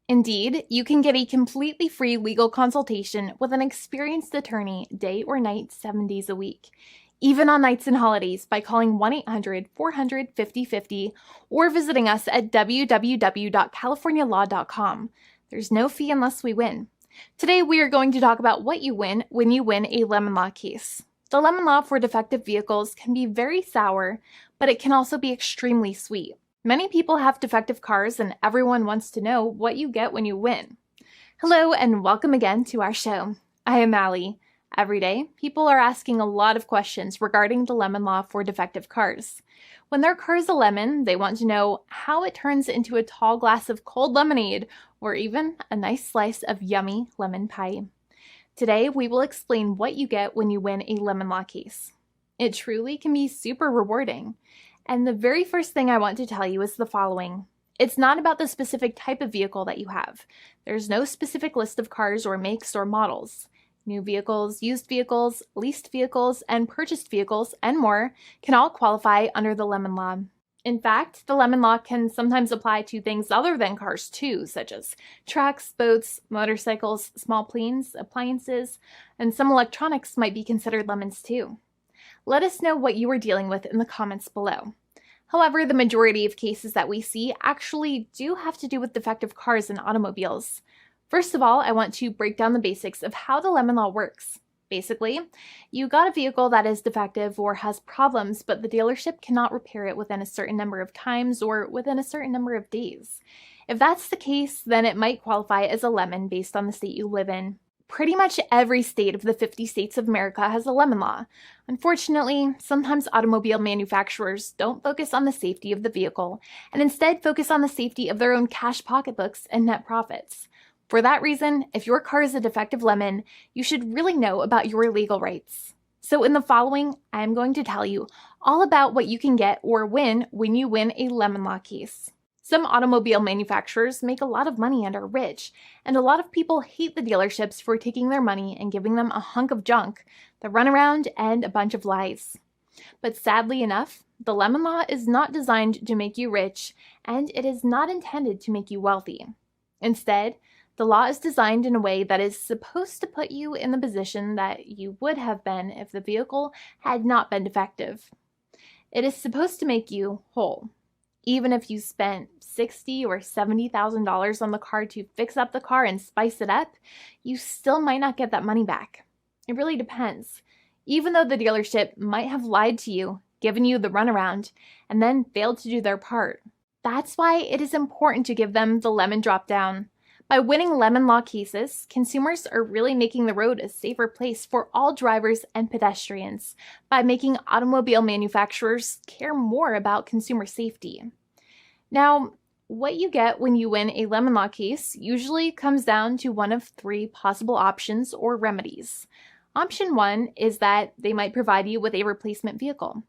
Indeed, you can get a completely free legal consultation with an experienced attorney day or night, 7 days a week, even on nights and holidays by calling 1-800-400-5050 or visiting us at www.californialaw.com. There's no fee unless we win. Today, we are going to talk about what you win when you win a lemon law case. The lemon law for defective vehicles can be very sour, but it can also be extremely sweet. Many people have defective cars, and everyone wants to know what you get when you win. Hello, and welcome again to our show. I am Allie. Every day, people are asking a lot of questions regarding the lemon law for defective cars. When their car is a lemon, they want to know how it turns into a tall glass of cold lemonade, or even a nice slice of yummy lemon pie. Today, we will explain what you get when you win a lemon law case. It truly can be super rewarding. And the very first thing I want to tell you is the following. It's not about the specific type of vehicle that you have. There's no specific list of cars or makes or models. New vehicles, used vehicles, leased vehicles, and purchased vehicles, and more can all qualify under the lemon law. In fact, the lemon law can sometimes apply to things other than cars too, such as trucks, boats, motorcycles, small planes, appliances, and some electronics might be considered lemons too. Let us know what you are dealing with in the comments below. However, the majority of cases that we see actually do have to do with defective cars and automobiles. First of all, I want to break down the basics of how the lemon law works. Basically, you got a vehicle that is defective or has problems, but the dealership cannot repair it within a certain number of times or within a certain number of days. If that's the case, then it might qualify as a lemon based on the state you live in. Pretty much every state of the 50 states of America has a lemon law. Unfortunately, sometimes automobile manufacturers don't focus on the safety of the vehicle and instead focus on the safety of their own cash pocketbooks and net profits. For that reason, if your car is a defective lemon, you should really know about your legal rights. So in the following, I'm going to tell you all about what you can get or win when you win a lemon law case. Some automobile manufacturers make a lot of money and are rich, and a lot of people hate the dealerships for taking their money and giving them a hunk of junk, the runaround, and a bunch of lies. But sadly enough, the lemon law is not designed to make you rich, and it is not intended to make you wealthy. Instead, the law is designed in a way that is supposed to put you in the position that you would have been if the vehicle had not been defective. It is supposed to make you whole. Even if you spent $60,000 or $70,000 on the car to fix up the car and spice it up, you still might not get that money back. It really depends. Even though the dealership might have lied to you, given you the runaround, and then failed to do their part. That's why it is important to give them the lemon drop down. By winning lemon law cases, consumers are really making the road a safer place for all drivers and pedestrians by making automobile manufacturers care more about consumer safety. Now, what you get when you win a lemon law case usually comes down to one of three possible options or remedies. Option 1 is that they might provide you with a replacement vehicle.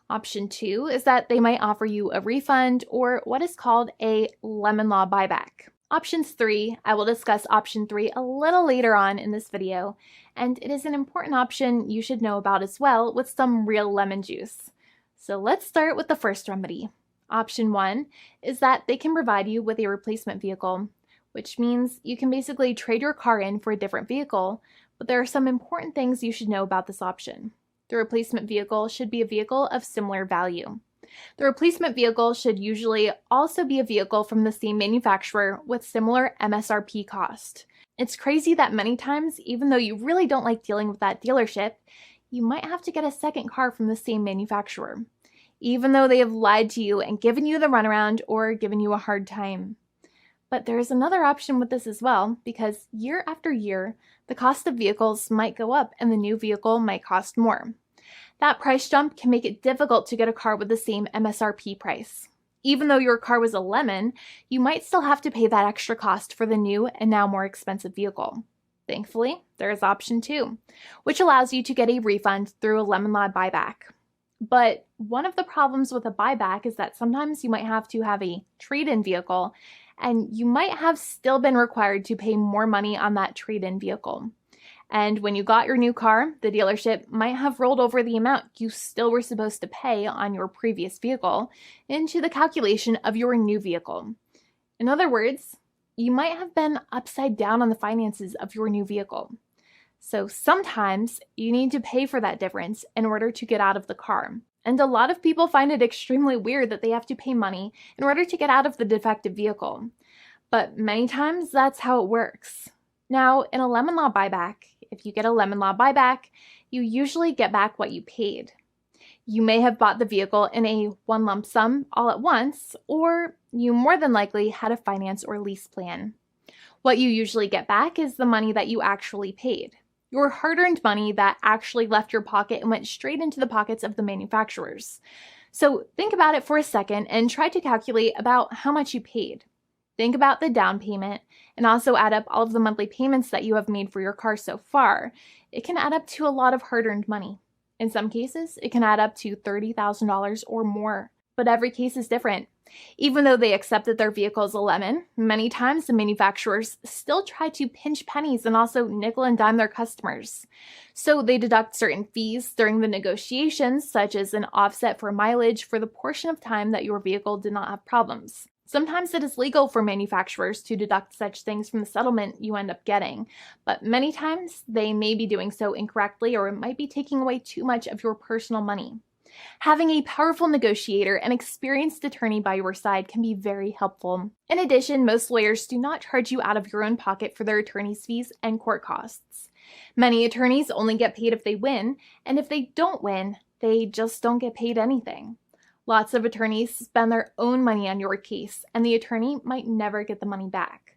Option 2 is that they might offer you a refund or what is called a lemon law buyback. Options 3, I will discuss option 3 a little later on in this video, and it is an important option you should know about as well with some real lemon juice. So let's start with the first remedy. Option 1 is that they can provide you with a replacement vehicle, which means you can basically trade your car in for a different vehicle, but there are some important things you should know about this option. The replacement vehicle should be a vehicle of similar value. The replacement vehicle should usually also be a vehicle from the same manufacturer with similar MSRP cost. It's crazy that many times, even though you really don't like dealing with that dealership, you might have to get a second car from the same manufacturer, even though they have lied to you and given you the runaround or given you a hard time. But there is another option with this as well, because year after year, the cost of vehicles might go up and the new vehicle might cost more. That price jump can make it difficult to get a car with the same MSRP price. Even though your car was a lemon, you might still have to pay that extra cost for the new and now more expensive vehicle. Thankfully, there is option 2, which allows you to get a refund through a lemon law buyback. But one of the problems with a buyback is that sometimes you might have to have a trade-in vehicle, and you might have still been required to pay more money on that trade-in vehicle. And when you got your new car, the dealership might have rolled over the amount you still were supposed to pay on your previous vehicle into the calculation of your new vehicle. In other words, you might have been upside down on the finances of your new vehicle. So sometimes you need to pay for that difference in order to get out of the car. And a lot of people find it extremely weird that they have to pay money in order to get out of the defective vehicle. But many times that's how it works. Now, in a lemon law buyback, if you get a lemon law buyback, you usually get back what you paid. You may have bought the vehicle in a one lump sum all at once, or you more than likely had a finance or lease plan. What you usually get back is the money that you actually paid. Your hard-earned money that actually left your pocket and went straight into the pockets of the manufacturers. So think about it for a second and try to calculate about how much you paid. Think about the down payment and also add up all of the monthly payments that you have made for your car so far. It can add up to a lot of hard-earned money. In some cases, it can add up to $30,000 or more, but every case is different. Even though they accept that their vehicle is a lemon, many times the manufacturers still try to pinch pennies and also nickel and dime their customers. So they deduct certain fees during the negotiations, such as an offset for mileage for the portion of time that your vehicle did not have problems. Sometimes it is legal for manufacturers to deduct such things from the settlement you end up getting, but many times they may be doing so incorrectly or it might be taking away too much of your personal money. Having a powerful negotiator and experienced attorney by your side can be very helpful. In addition, most lawyers do not charge you out of your own pocket for their attorney's fees and court costs. Many attorneys only get paid if they win, and if they don't win, they just don't get paid anything. Lots of attorneys spend their own money on your case, and the attorney might never get the money back.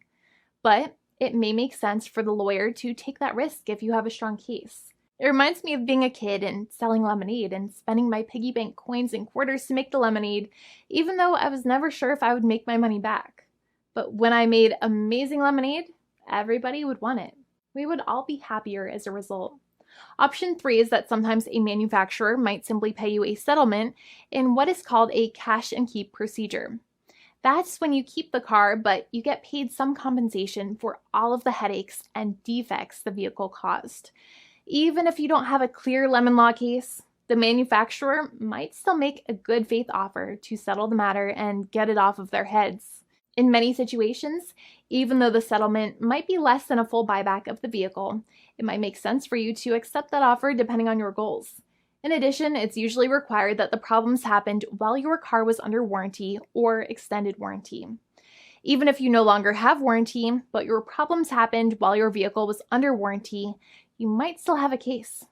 But it may make sense for the lawyer to take that risk if you have a strong case. It reminds me of being a kid and selling lemonade and spending my piggy bank coins and quarters to make the lemonade, even though I was never sure if I would make my money back. But when I made amazing lemonade, everybody would want it. We would all be happier as a result. Option 3 is that sometimes a manufacturer might simply pay you a settlement in what is called a cash and keep procedure. That's when you keep the car, but you get paid some compensation for all of the headaches and defects the vehicle caused. Even if you don't have a clear lemon law case, the manufacturer might still make a good faith offer to settle the matter and get it off of their heads. In many situations, even though the settlement might be less than a full buyback of the vehicle, it might make sense for you to accept that offer depending on your goals. In addition, it's usually required that the problems happened while your car was under warranty or extended warranty. Even if you no longer have warranty, but your problems happened while your vehicle was under warranty, you might still have a case.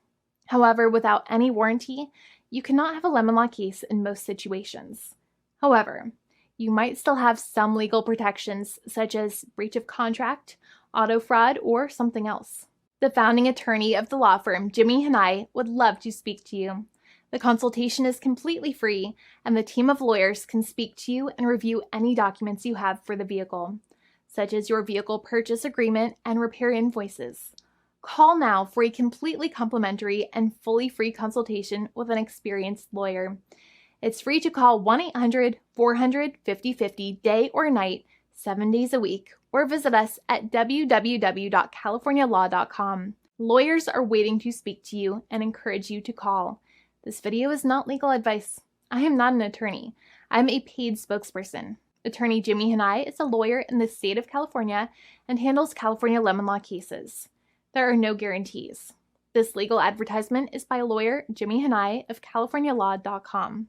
However, without any warranty, you cannot have a lemon law case in most situations. However, you might still have some legal protections such as breach of contract, auto fraud, or something else. The founding attorney of the law firm, Jimmy and I, would love to speak to you. The consultation is completely free, and the team of lawyers can speak to you and review any documents you have for the vehicle, such as your vehicle purchase agreement and repair invoices. Call now for a completely complimentary and fully free consultation with an experienced lawyer. It's free to call 1-800-400-5050 day or night, 7 days a week, or visit us at www.californialaw.com. Lawyers are waiting to speak to you and encourage you to call. This video is not legal advice. I am not an attorney. I'm a paid spokesperson. Attorney Jimmy Hanai is a lawyer in the state of California and handles California lemon law cases. There are no guarantees. This legal advertisement is by lawyer Jimmy Hanai of CaliforniaLaw.com.